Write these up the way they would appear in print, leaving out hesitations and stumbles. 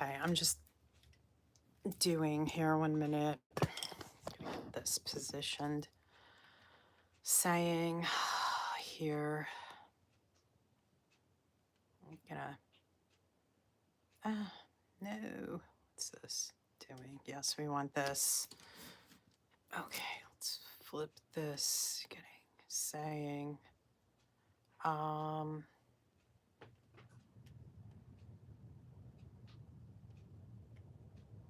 Okay, I'm just doing here 1 minute. Get this positioned. Saying here, I'm gonna, no, what's this doing? Yes, we want this. Okay, let's flip this. Saying,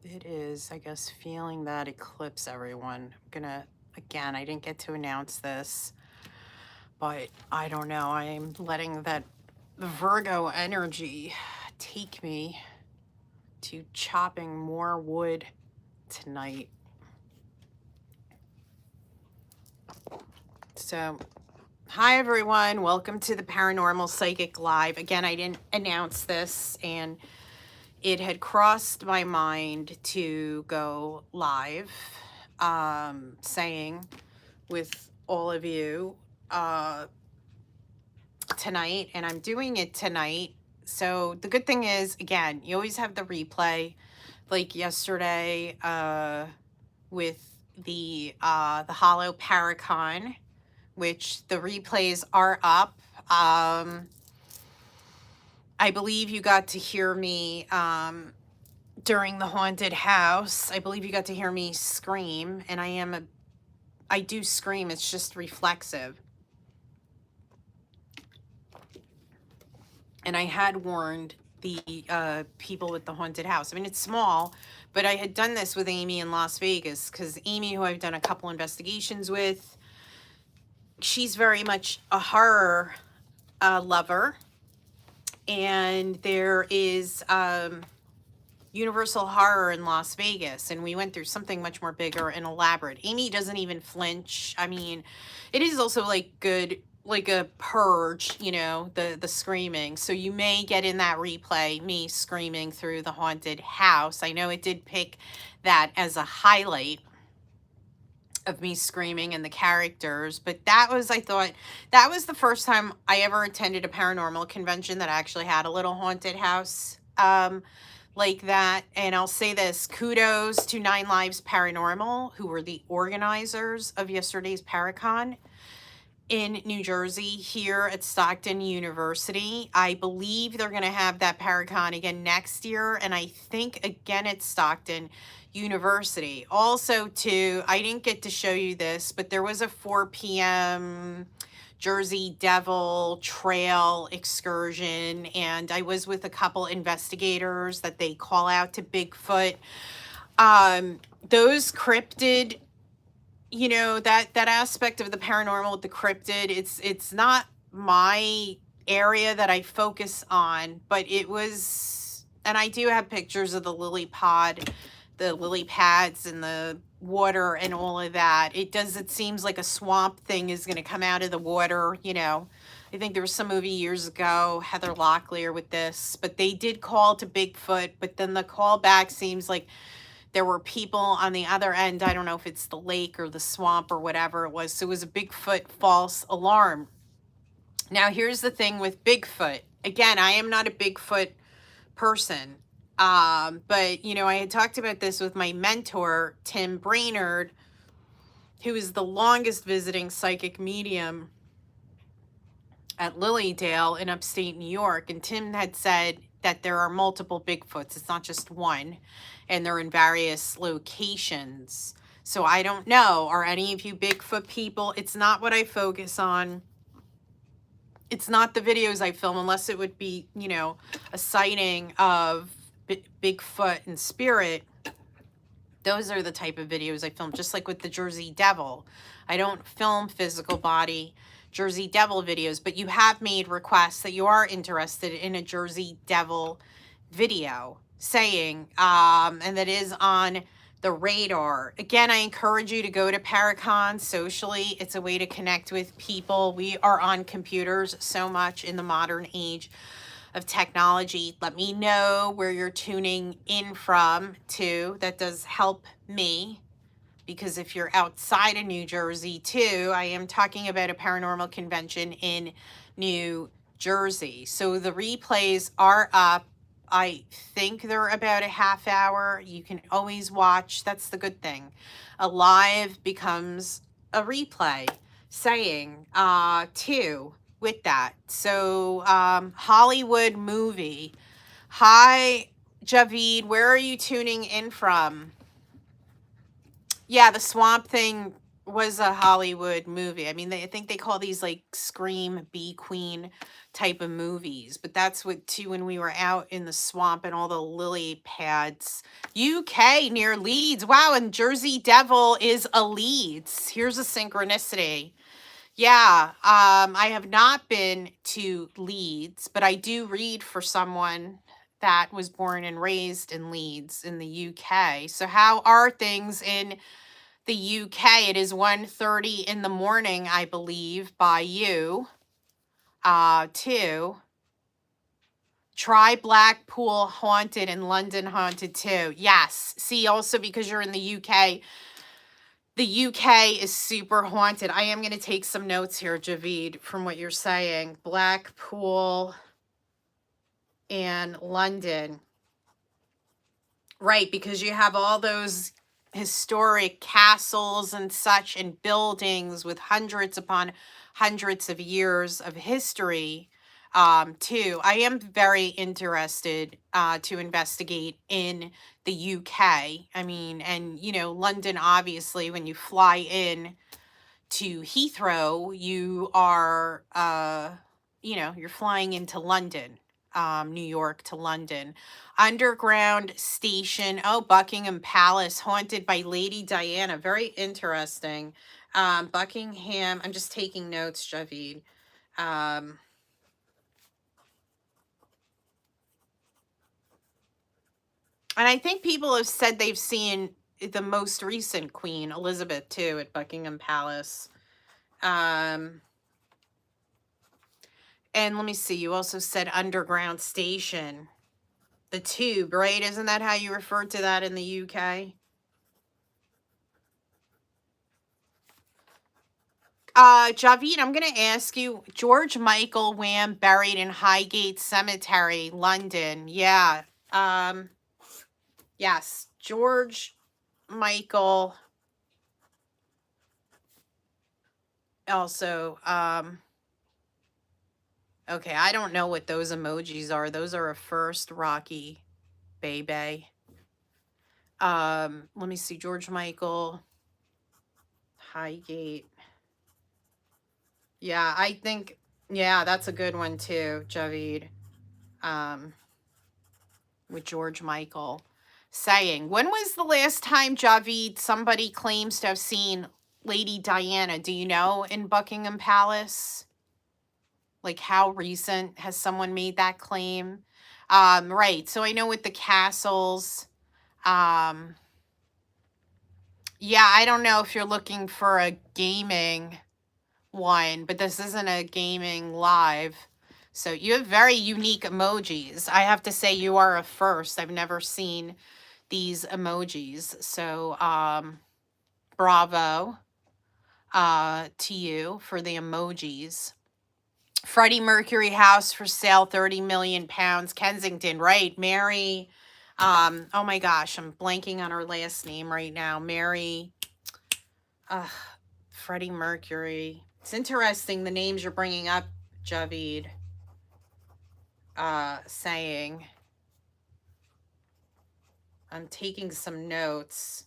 it is, I guess, feeling that eclipse, everyone. I'm gonna, again, I didn't get to announce this, but I don't know. I'm letting that Virgo energy take me to chopping more wood tonight. So, hi everyone. Welcome to the Paranormal Psychic Live. Again, I didn't announce this, and it had crossed my mind to go live, saying with all of you tonight, and I'm doing it tonight. So the good thing is, again, you always have the replay, like yesterday with the Hollow Paracon, which the replays are up. I believe you got to hear me during the haunted house. I believe you got to hear me scream, and I do scream. It's just reflexive. And I had warned the people with the haunted house. I mean, it's small, but I had done this with Amy in Las Vegas, because Amy, who I've done a couple investigations with, she's very much a horror lover. And there is Universal Horror in Las Vegas, and we went through something much more bigger and elaborate. Amy doesn't even flinch. I mean, it is also like good, like a purge, you know, the screaming. So you may get in that replay me screaming through the haunted house. I know it did pick that as a highlight of me screaming and the characters, but that was, I thought, that was the first time I ever attended a paranormal convention that actually had a little haunted house like that. And I'll say this, kudos to 9 Lives Paranormal, who were the organizers of yesterday's Paracon in New Jersey here at Stockton University. I believe they're going to have that Paracon again next year, and I think again at Stockton University. Also, too, I didn't get to show you this, but there was a 4 p.m. Jersey Devil trail excursion, and I was with a couple investigators that they call out to Bigfoot. Those cryptid, you know, that aspect of the paranormal with the cryptid, it's not my area that I focus on, but it was, and I do have pictures of the lily pads and the water and all of that. It seems like a swamp thing is going to come out of the water, you know. I think there was some movie years ago, Heather Locklear, with this, but they did call to Bigfoot, but then the call back seems like there were people on the other end. I don't know if it's the lake or the swamp or whatever it was. So it was a Bigfoot false alarm. Now, here's the thing with Bigfoot. Again, I am not a Bigfoot person. But, you know, I had talked about this with my mentor, Tim Brainerd, who is the longest visiting psychic medium at Lilydale in upstate New York. And Tim had said that there are multiple Bigfoots. It's not just one, and they're in various locations. So I don't know. Are any of you Bigfoot people? It's not what I focus on. It's not the videos I film, unless it would be, you know, a sighting of Bigfoot and spirit. Those are the type of videos I film, just like with the Jersey Devil. I don't film physical body Jersey Devil videos, but you have made requests that you are interested in a Jersey Devil video, saying, and that is on the radar. Again, I encourage you to go to Paracon socially. It's a way to connect with people. We are on computers so much in the modern age of technology. Let me know where you're tuning in from too. That does help me, because if you're outside of New Jersey too, I am talking about a paranormal convention in New Jersey. So the replays are up. I think they're about a half hour. You can always watch. That's the good thing. A live becomes a replay. Saying, too, with that. So, Hollywood movie. Hi, Javid. Where are you tuning in from? Yeah, the Swamp Thing was a Hollywood movie. I mean, I think they call these like Scream B Queen type of movies, but that's what too when we were out in the swamp and all the lily pads. UK near Leeds. Wow, and Jersey Devil is a Leeds. Here's a synchronicity. Yeah, I have not been to Leeds, but I do read for someone that was born and raised in Leeds in the UK. So how are things in the UK? It is 1:30 in the morning, I believe, by you. Too. Try Blackpool Haunted and London Haunted too. Yes. See, also because you're in the UK, the UK is super haunted. I am going to take some notes here, Javid, from what you're saying. Blackpool and London. Right, because you have all those historic castles and such and buildings with hundreds upon hundreds of years of history, too. I am very interested to investigate in the UK. I mean, and, you know, London, obviously, when you fly in to Heathrow, you are, you know, you're flying into London, New York to London. Underground station. Oh, Buckingham Palace, haunted by Lady Diana. Very interesting. Buckingham. I'm just taking notes, Javid. And I think people have said they've seen the most recent Queen Elizabeth too at Buckingham Palace. And let me see, you also said underground station. The tube, right? Isn't that how you refer to that in the UK? Javid, I'm going to ask you, George Michael Wham buried in Highgate Cemetery, London. Yeah. Yes, George Michael also, okay, I don't know what those emojis are. Those are a first, Rocky Bebe. Let me see, George Michael, Highgate. Yeah, I think, yeah, that's a good one too, Javid. With George Michael saying, when was the last time, Javid, somebody claims to have seen Lady Diana? Do you know, in Buckingham Palace? Like, how recent has someone made that claim? Right. So I know with the castles, yeah, I don't know if you're looking for a gaming one, but this isn't a gaming live. So you have very unique emojis. I have to say you are a first. I've never seen these emojis. So bravo to you for the emojis. Freddie Mercury house for sale, 30 million pounds, Kensington, right? Mary, oh my gosh, I'm blanking on her last name right now. Mary, Freddie Mercury. It's interesting the names you're bringing up, Javid. Saying, I'm taking some notes.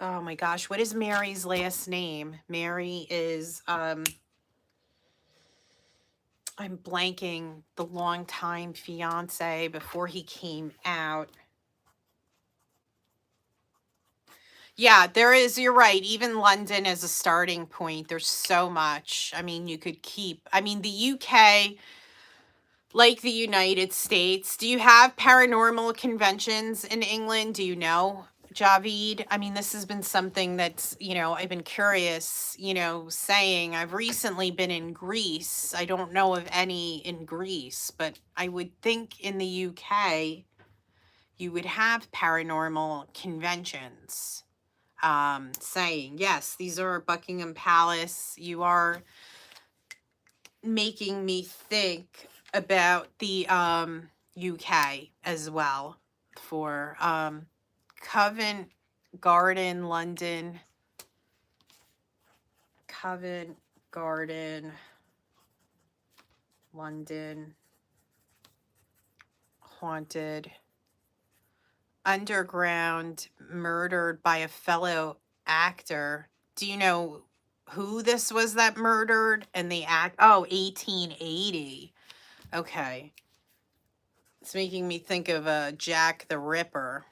Oh my gosh, what is Mary's last name? Mary is, I'm blanking, the longtime fiance before he came out. Yeah, there is, you're right. Even London as a starting point, there's so much. I mean, you could keep, I mean, the UK, like the United States, do you have paranormal conventions in England? Do you know, Javid? I mean, this has been something that's, you know, I've been curious, you know, saying I've recently been in Greece. I don't know of any in Greece, but I would think in the UK, you would have paranormal conventions. Saying, yes, these are Buckingham Palace. You are making me think about the UK as well for Covent Garden, London. Covent Garden, London, haunted, underground, murdered by a fellow actor. Do you know who this was that murdered? And the act, oh, 1880. Okay. It's making me think of Jack the Ripper.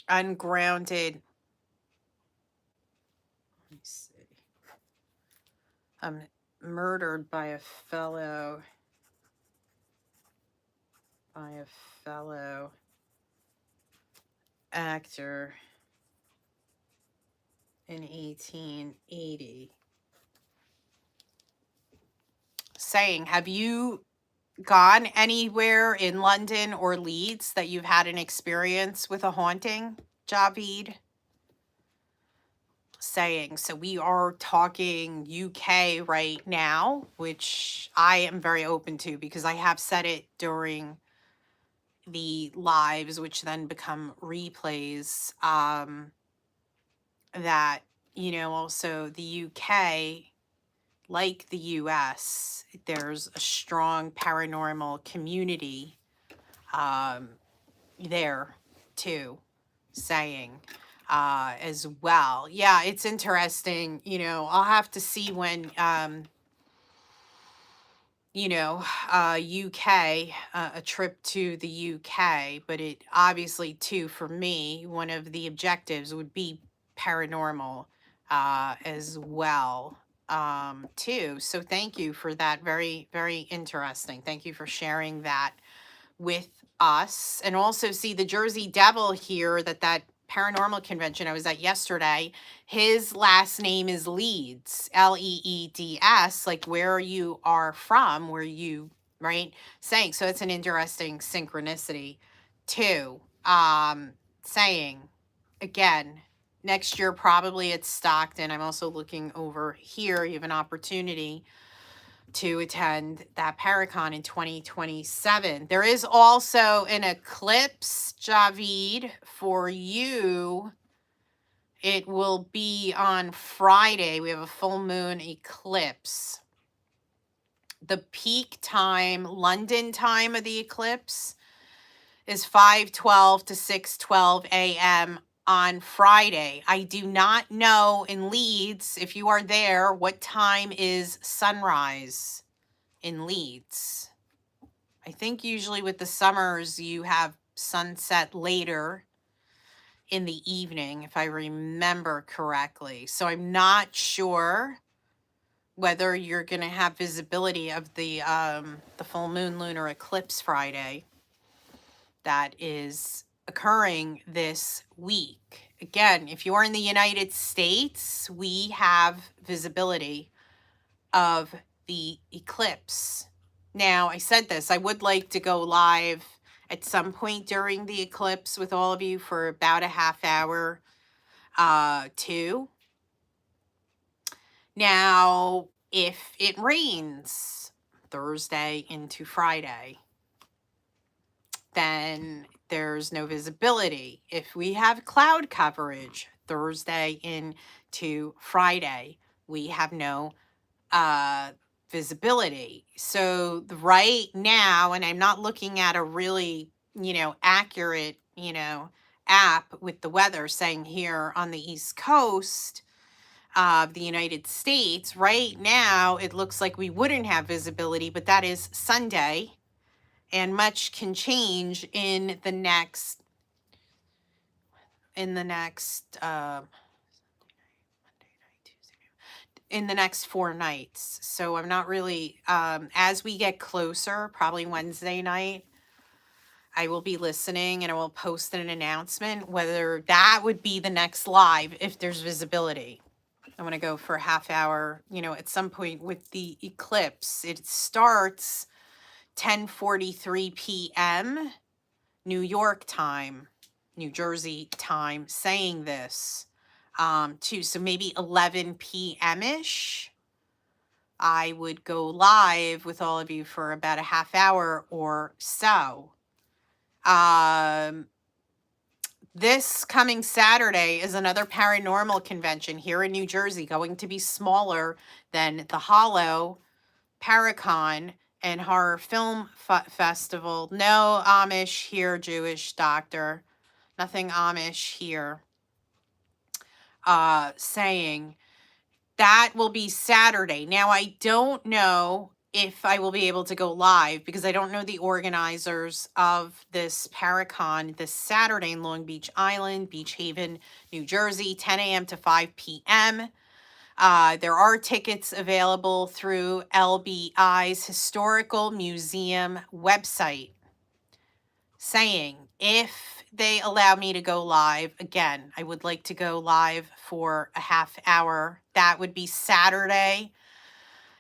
Ungrounded. Let me see. Murdered by a fellow actor in 1880. Saying, have you gone anywhere in London or Leeds that you've had an experience with a haunting, Javid? Saying, so we are talking UK right now, which I am very open to because I have said it during the lives, which then become replays, that, you know, also the UK, like the US, there's a strong paranormal community there too, saying as well. Yeah, it's interesting. You know, I'll have to see when you know, UK, a trip to the UK, but it obviously too, for me, one of the objectives would be paranormal as well too. So thank you for that. Very, very interesting. Thank you for sharing that with us. And also see the Jersey Devil here, that paranormal convention I was at yesterday, his last name is Leeds, Leeds, like where you are from, where you, right, saying. So it's an interesting synchronicity too. Saying, again, next year probably it's Stockton. I'm also looking over here. You have an opportunity to attend that Paracon in 2027. There is also an eclipse, Javid, for you. It will be on Friday. We have a full moon eclipse. The peak time, London time of the eclipse is 5:12 to 6:12 a.m. on Friday. I do not know in Leeds, if you are there, what time is sunrise in Leeds. I think usually with the summers you have sunset later in the evening, if I remember correctly. So I'm not sure whether you're going to have visibility of the full moon lunar eclipse Friday that is occurring this week. Again, if you're in the United States, we have visibility of the eclipse. Now, I said this, I would like to go live at some point during the eclipse with all of you for about a half hour too. Now, if it rains Thursday into Friday, then there's no visibility. If we have cloud coverage Thursday into Friday, we have no visibility. So right now, and I'm not looking at a really, you know, accurate, you know, app with the weather saying here on the East Coast of the United States, right now, it looks like we wouldn't have visibility, but that is Sunday. And much can change in the next in the next 4 nights. So I'm not really as we get closer, probably Wednesday night, I will be listening and I will post an announcement whether that would be the next live if there's visibility. I want to go for a half hour, you know, at some point with the eclipse. It starts 10:43 p.m. New York time, New Jersey time, saying this. too. So maybe 11 p.m. ish. I would go live with all of you for about a half hour or so. This coming Saturday is another paranormal convention here in New Jersey, going to be smaller than the Hollow, Paracon, and Horror Film Festival. No Amish here, Jewish doctor. Nothing Amish here. Saying that will be Saturday. Now, I don't know if I will be able to go live because I don't know the organizers of this Paracon this Saturday in Long Beach Island, Beach Haven, New Jersey, 10 a.m. to 5 p.m. There are tickets available through LBI's Historical Museum website, saying if they allow me to go live, again, I would like to go live for a half hour. That would be Saturday,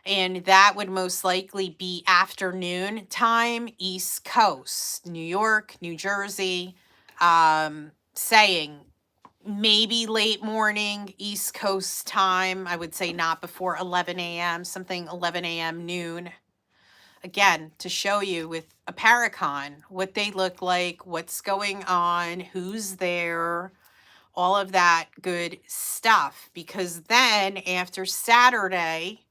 and that would most likely be afternoon time, East Coast, New York, New Jersey, saying maybe late morning, East Coast time. I would say not before 11 a.m., something 11 a.m., noon. Again, to show you with a Paracon what they look like, what's going on, who's there, all of that good stuff. Because then after Saturday,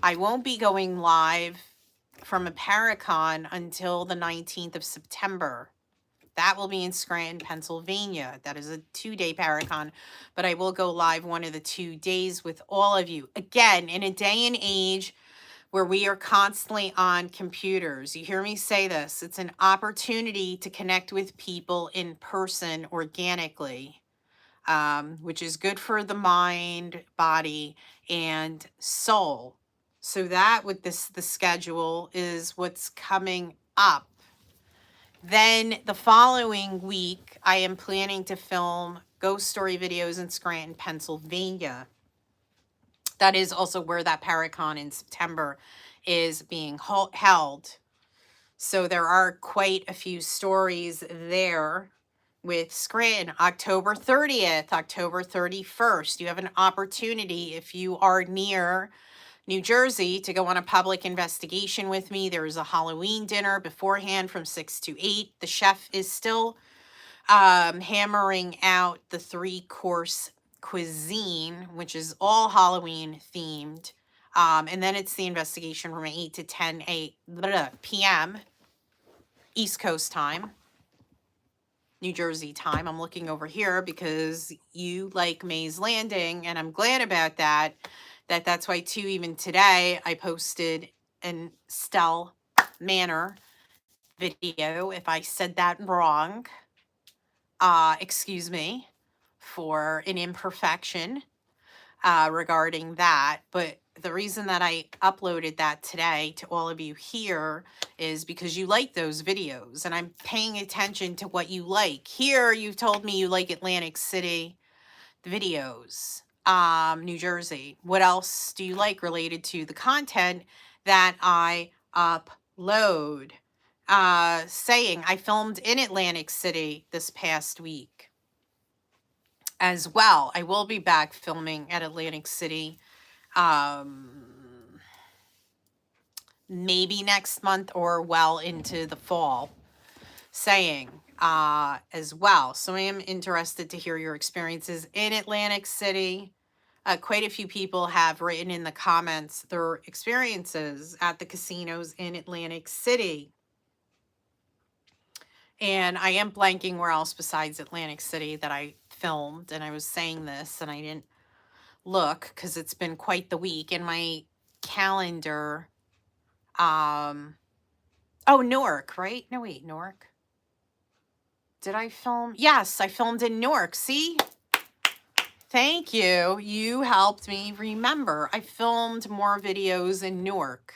I won't be going live from a Paracon until the 19th of September. That will be in Scranton, Pennsylvania. That is a 2-day Paracon, but I will go live one of the 2 days with all of you. Again, in a day and age where we are constantly on computers. You hear me say this. It's an opportunity to connect with people in person organically, which is good for the mind, body, and soul. So that with the schedule is what's coming up. Then the following week, I am planning to film ghost story videos in Scranton, Pennsylvania. That is also where that Paracon in September is being held. So there are quite a few stories there with Scranton. October 30th, October 31st. You have an opportunity if you are near New Jersey to go on a public investigation with me. There is a Halloween dinner beforehand from 6 to 8. The chef is still hammering out the 3-course cuisine, which is all Halloween themed. And then it's the investigation from 8 to 10 p.m. East Coast time, New Jersey time. I'm looking over here because you like Mays Landing, and I'm glad about that. That's why, too, even today, I posted an Stell Manor video. If I said that wrong, excuse me for an imperfection regarding that. But the reason that I uploaded that today to all of you here is because you like those videos and I'm paying attention to what you like. Here, you've told me you like Atlantic City, the videos, New Jersey. What else do you like related to the content that I upload? Saying I filmed in Atlantic City this past week as well. I will be back filming at Atlantic City maybe next month or well into the fall, saying as well. So I am interested to hear your experiences in Atlantic City. Quite a few people have written in the comments their experiences at the casinos in Atlantic City. And I am blanking where else besides Atlantic City that I filmed. And I was saying this and I didn't look because it's been quite the week in my calendar. Oh, Newark, right? No, wait, Newark. Did I film? Yes, I filmed in Newark. See? Thank you. You helped me remember. I filmed more videos in Newark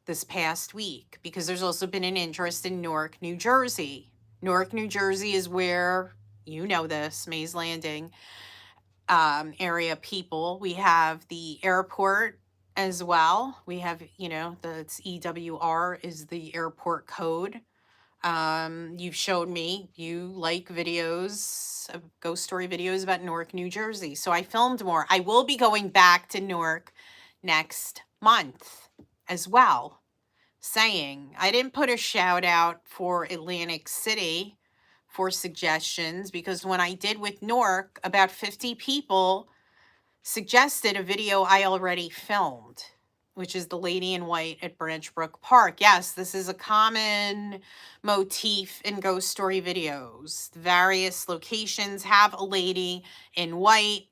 this past week because there's also been an interest in Newark, New Jersey. Newark, New Jersey is where, you know this, Mays Landing area people. We have the airport as well. We have, you know, it's EWR is the airport code. You've showed me you like videos, ghost story videos about Newark, New Jersey. So I filmed more. I will be going back to Newark next month as well. Saying I didn't put a shout out for Atlantic City for suggestions because when I did with Newark, about 50 people suggested a video I already filmed, which is the lady in white at Branch Brook Park. Yes, this is a common motif in ghost story videos. Various locations have a lady in white.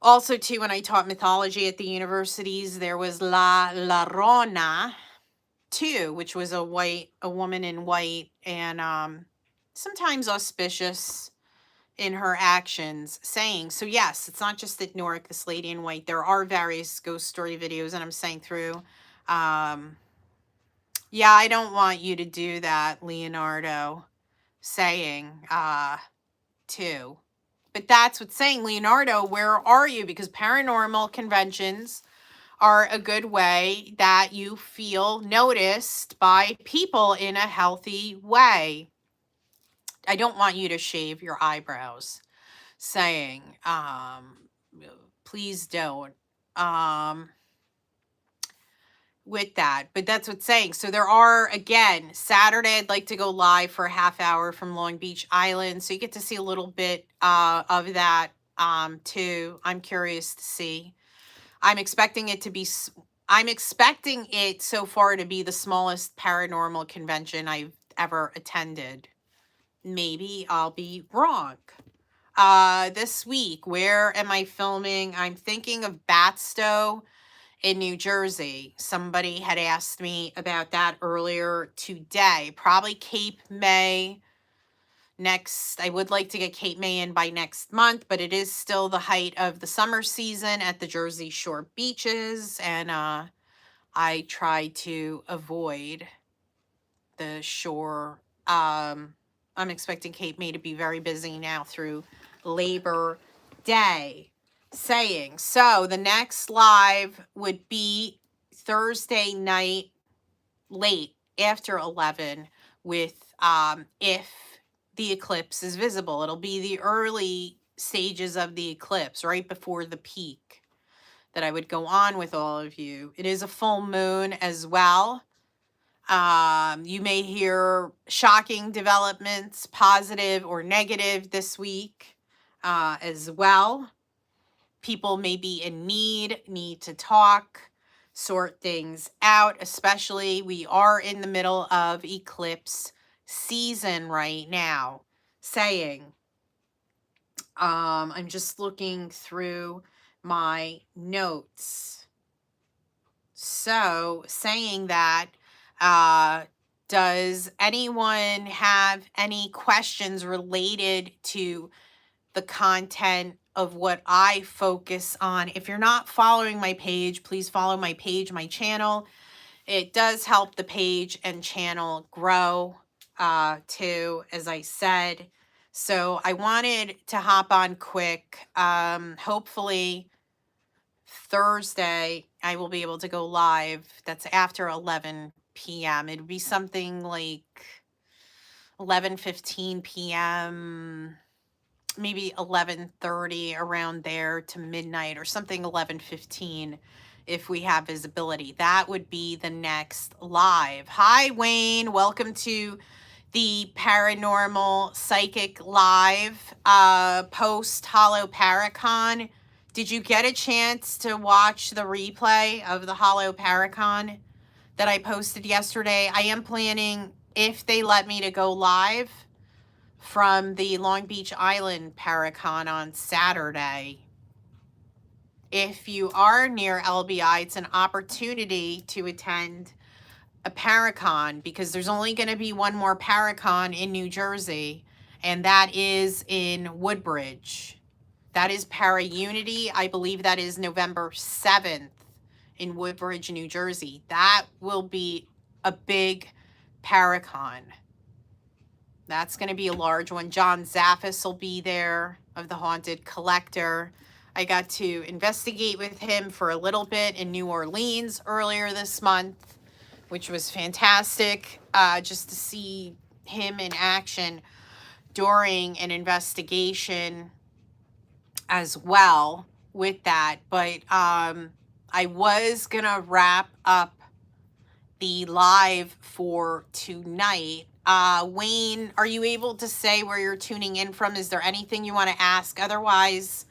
Also, too, when I taught mythology at the universities, there was La Llorona, too, which was a woman in white, and sometimes auspicious in her actions, saying, so yes, it's not just at Newark, this lady in white. There are various ghost story videos, and I'm saying through. Yeah, I don't want you to do that, Leonardo, saying, too. But that's what's saying, Leonardo, where are you? Because paranormal conventions are a good way that you feel noticed by people in a healthy way. I don't want you to shave your eyebrows, saying, please don't. With that, but that's what's saying. So there are, again, Saturday, I'd like to go live for a half hour from Long Beach Island. So you get to see a little bit of that too. I'm curious to see. I'm expecting it so far to be the smallest paranormal convention I've ever attended. Maybe I'll be wrong. This week, where am I filming? I'm thinking of Batstow in New Jersey. Somebody had asked me about that earlier today. Probably Cape May next. I would like to get Cape May in by next month, but it is still the height of the summer season at the Jersey Shore beaches, and I try to avoid the shore. I'm expecting Cape May to be very busy now through Labor Day. Saying, so the next live would be Thursday night late after 11 with if the eclipse is visible. It'll be the early stages of the eclipse, right before the peak, that I would go on with all of you. It is a full moon as well. You may hear shocking developments, positive or negative, this week as well. People may be in need to talk, sort things out, especially we are in the middle of eclipse season right now. Saying, I'm just looking through my notes. So saying that, does anyone have any questions related to the content of what I focus on? If you're not following my page, please follow my page, my channel. It does help the page and channel grow too, as I said. So I wanted to hop on quick. Hopefully Thursday I will be able to go live. That's after 11 p.m. It'd be something like 11:15 p.m., maybe 11:30, around there to midnight, or something 11:15 if we have visibility. That would be the next live. Hi, Wayne. Welcome to the Paranormal Psychic Live post Hollow Paracon. Did you get a chance to watch the replay of the Hollow Paracon that I posted yesterday? I am planning, if they let me, to go live from the Long Beach Island Paracon on Saturday. If you are near LBI, it's an opportunity to attend a Paracon, because there's only going to be one more Paracon in New Jersey, and that is in Woodbridge. That is Para Unity. I believe that is November 7th in Woodbridge, New Jersey. That will be a big Paracon. That's going to be a large one. John Zaffis will be there, of the Haunted Collector. I got to investigate with him for a little bit in New Orleans earlier this month, which was fantastic. just to see him in action during an investigation as well with that. But I was gonna wrap up the live for tonight. Wayne, are you able to say where you're tuning in from? Is there anything you want to ask? Otherwise,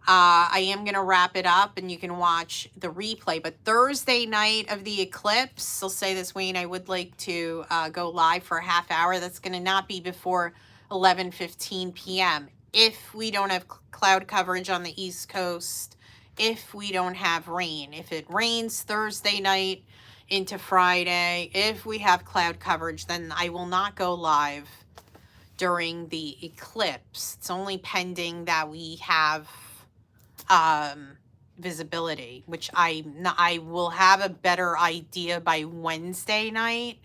I am going to wrap it up and you can watch the replay. But Thursday night of the eclipse, I'll say this, Wayne, I would like to go live for a half hour. That's going to not be before 11:15 p.m. If we don't have cloud coverage on the East Coast, if we don't have rain. If it rains Thursday night into Friday, if we have cloud coverage, then I will not go live during the eclipse. It's only pending that we have visibility, which I will have a better idea by Wednesday night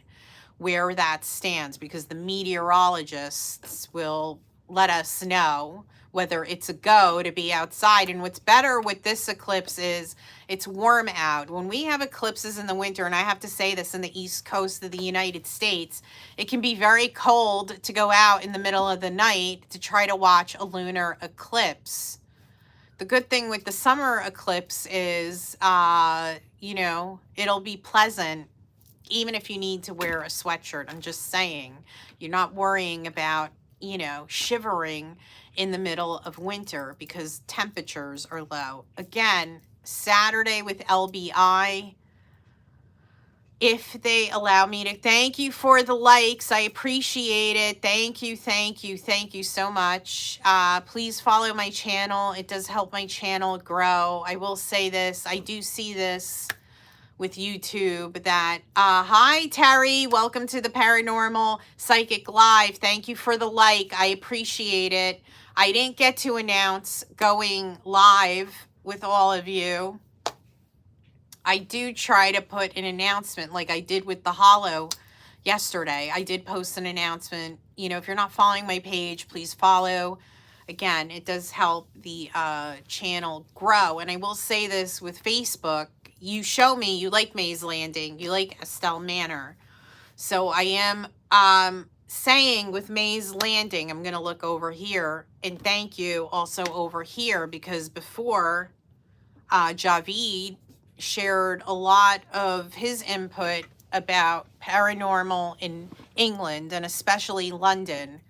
where that stands, because the meteorologists will let us know whether it's a go to be outside. And what's better with this eclipse is it's warm out. When we have eclipses in the winter, and I have to say this, in the East Coast of the United States, it can be very cold to go out in the middle of the night to try to watch a lunar eclipse. The good thing with the summer eclipse is, it'll be pleasant even if you need to wear a sweatshirt. I'm just saying, you're not worrying about, shivering in the middle of winter because temperatures are low. Again, Saturday with LBI, if they allow me to. Thank you for the likes. I appreciate it. Thank you so much. Please follow my channel. It does help my channel grow. I will say this. I do see this with YouTube that, hi, Terry. Welcome to the Paranormal Psychic Live. Thank you for the like. I appreciate it. I didn't get to announce going live with all of you. I do try to put an announcement like I did with the Hollow yesterday. I did post an announcement. If you're not following my page, please follow. Again, it does help the channel grow. And I will say this with Facebook. You show me you like Mays Landing. You like Estelle Manor. So I am saying with Mays Landing, I'm going to look over here. And thank you also over here, because before Javid shared a lot of his input about paranormal in England and especially London,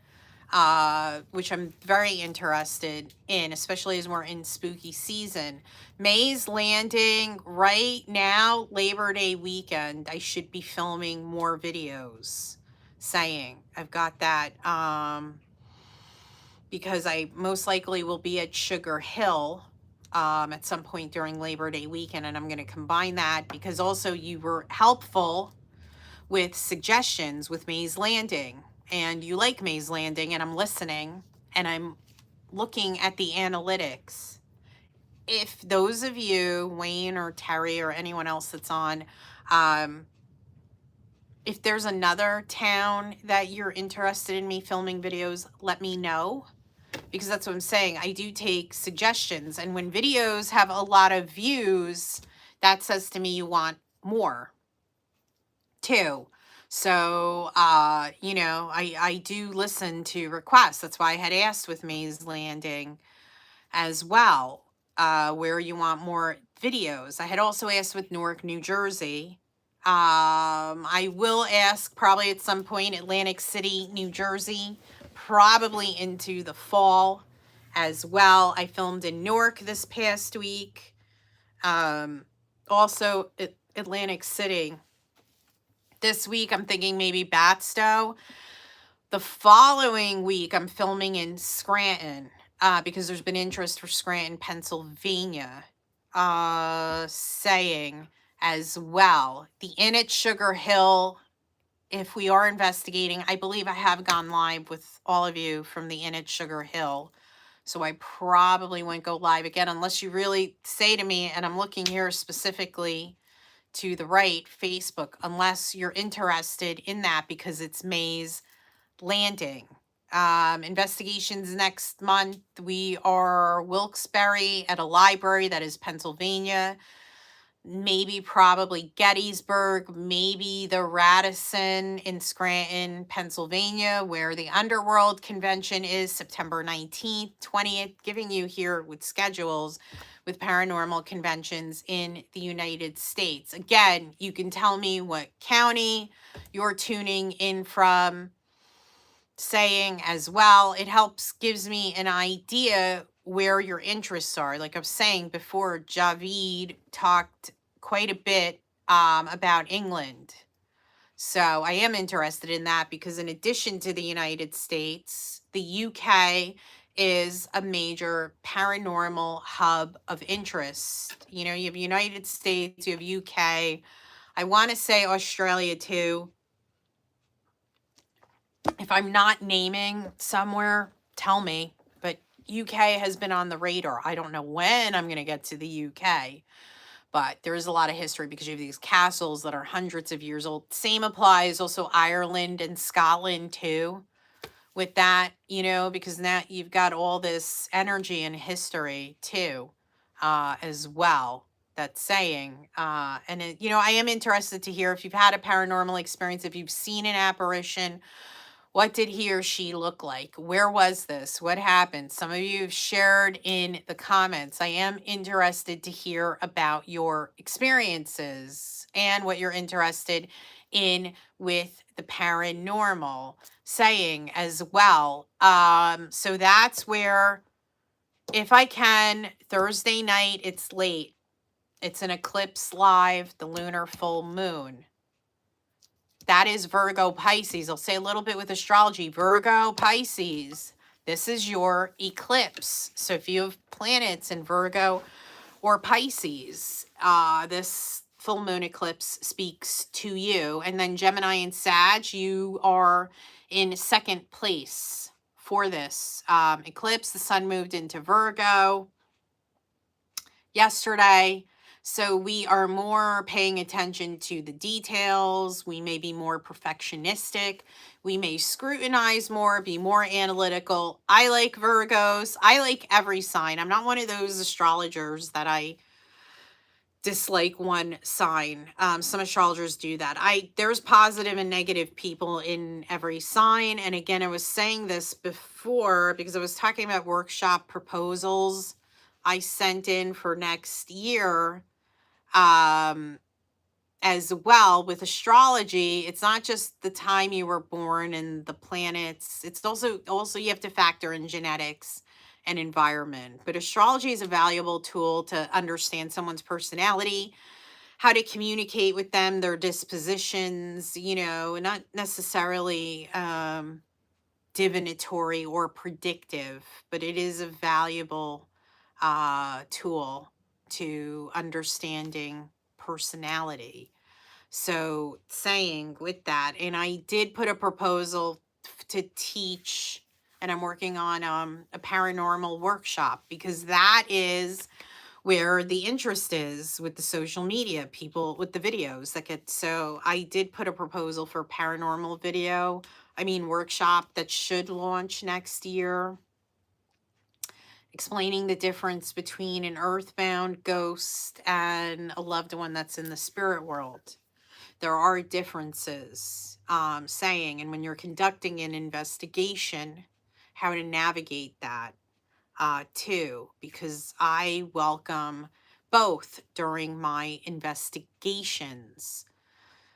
which I'm very interested in, especially as we're in spooky season. Mays Landing right now, Labor Day weekend, I should be filming more videos saying I've got that, because I most likely will be at Sugar Hill at some point during Labor Day weekend, and I'm going to combine that because also you were helpful with suggestions with Mays Landing, and you like Mays Landing, and I'm listening, and I'm looking at the analytics. If those of you, Wayne or Terry or anyone else that's on, if there's another town that you're interested in me filming videos, let me know. Because that's what I'm saying. I do take suggestions. And when videos have a lot of views, that says to me you want more too. So, I do listen to requests. That's why I had asked with Mays Landing as well, where you want more videos. I had also asked with Newark, New Jersey. I will ask probably at some point Atlantic City, New Jersey, probably into the fall as well. I filmed in Newark this past week. Also Atlantic City. This week I'm thinking maybe Batstow. The following week I'm filming in Scranton, because there's been interest for Scranton, Pennsylvania, saying as well. The Inn at Sugar Hill, if we are investigating, I believe I have gone live with all of you from the Inn at Sugar Hill. So I probably won't go live again unless you really say to me, and I'm looking here specifically to the right, Facebook, unless you're interested in that because it's Mays Landing. Investigations next month. We are Wilkes-Barre at a library that is Pennsylvania. maybe probably Gettysburg, maybe the Radisson in Scranton, Pennsylvania, where the Underworld Convention is September 19th, 20th, giving you here with schedules with paranormal conventions in the United States. Again, you can tell me what county you're tuning in from, saying as well. It helps, gives me an idea where your interests are. Like I was saying before, Javid talked quite a bit about England. So I am interested in that because, in addition to the United States, the UK is a major paranormal hub of interest. You know, you have United States, you have UK. I want to say Australia too. If I'm not naming somewhere, tell me. But UK has been on the radar. I don't know when I'm going to get to the UK, but there is a lot of history because you have these castles that are hundreds of years old. Same applies also Ireland and Scotland too, with that, you know, because now you've got all this energy and history too, as well. That's saying, and it, you know, I am interested to hear if you've had a paranormal experience, if you've seen an apparition. What did he or she look like? Where was this? What happened? Some of you have shared in the comments. I am interested to hear about your experiences and what you're interested in with the paranormal, saying as well. So that's where, if I can, Thursday night, it's late. It's an eclipse live, the lunar full moon. That is Virgo Pisces. I'll say a little bit with astrology. Virgo Pisces. This is your eclipse. So if you have planets in Virgo or Pisces, this full moon eclipse speaks to you. And then Gemini and Sag, you are in second place for this eclipse. The sun moved into Virgo yesterday. So we are more paying attention to the details. We may be more perfectionistic. We may scrutinize more, be more analytical. I like Virgos. I like every sign. I'm not one of those astrologers that I dislike one sign. Some astrologers do that. There's positive and negative people in every sign. And again, I was saying this before because I was talking about workshop proposals I sent in for next year. As well with astrology, it's not just the time you were born and the planets. It's also you have to factor in genetics and environment. But astrology is a valuable tool to understand someone's personality, how to communicate with them, their dispositions, you know, not necessarily divinatory or predictive, but it is a valuable tool to understanding personality. So saying with that, and I did put a proposal to teach, and I'm working on a paranormal workshop because that is where the interest is with the social media, people with the videos that get. So I did put a proposal for paranormal workshop that should launch next year, explaining the difference between an earthbound ghost and a loved one that's in the spirit world. There are differences, saying, and when you're conducting an investigation, how to navigate that too, because I welcome both during my investigations.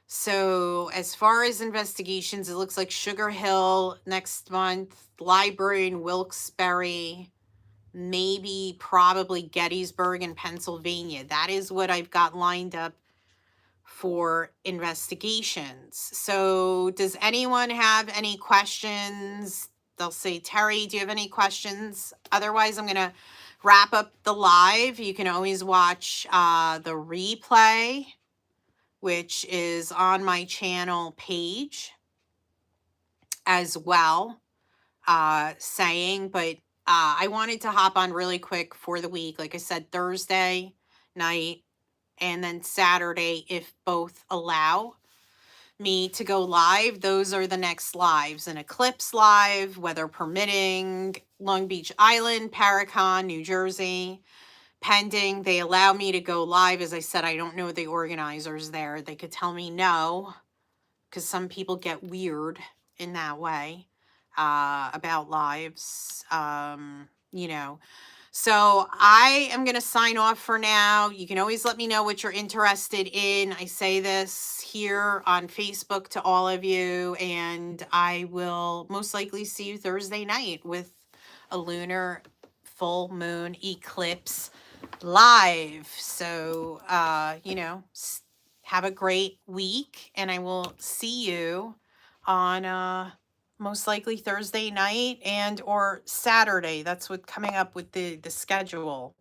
So as far as investigations, it looks like Sugar Hill next month, library in Wilkes-Barre, maybe probably Gettysburg in Pennsylvania. That is what I've got lined up for investigations. So does anyone have any questions? They'll say, Terry, do you have any questions? Otherwise, I'm going to wrap up the live. You can always watch the replay, which is on my channel page as well, saying, but I wanted to hop on really quick for the week. Like I said, Thursday night and then Saturday, if both allow me to go live. Those are the next lives. An eclipse live, weather permitting, Long Beach Island, Paracon, New Jersey. pending. They allow me to go live. As I said, I don't know the organizers there. They could tell me no, because some people get weird in that way about lives. You know, so I am going to sign off for now. You can always let me know what you're interested in. I say this here on Facebook to all of you, and I will most likely see you Thursday night with a lunar full moon eclipse live. So, have a great week, and I will see you on most likely Thursday night and or Saturday. That's what coming up with the schedule.